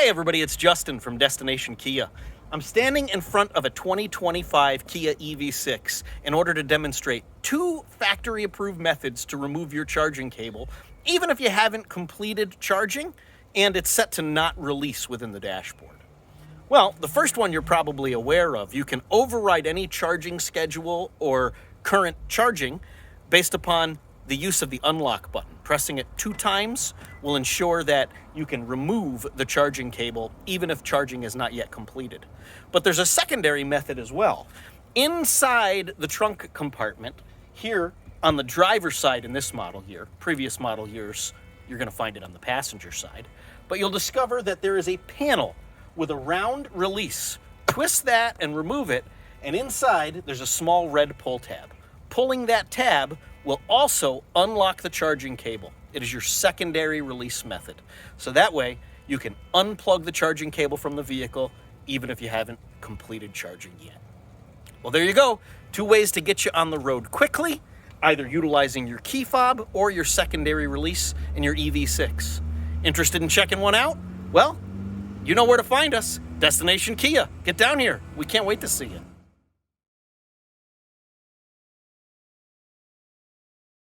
Hey everybody, it's Justin from Destination Kia. I'm standing in front of a 2025 Kia EV6 in order to demonstrate two factory-approved methods to remove your charging cable, even if you haven't completed charging and it's set to not release within the dashboard. Well, the first one you're probably aware of. You can override any charging schedule or current charging based upon the use of the unlock button. Pressing it 2 times will ensure that you can remove the charging cable even if charging is not yet completed. But there's a secondary method as well. Inside the trunk compartment, here on the driver's side in this model here, previous model years, you're going to find it on the passenger side, but you'll discover that there is a panel with a round release. Twist that and remove it, and inside there's a small red pull tab. Pulling that tab will also unlock the charging cable. It is your secondary release method. So that way you can unplug the charging cable from the vehicle even if you haven't completed charging yet. Well, there you go. 2 ways to get you on the road quickly, either utilizing your key fob or your secondary release in your EV6. Interested in checking one out? Well, you know where to find us. Destination Kia. Get down here. We can't wait to see you.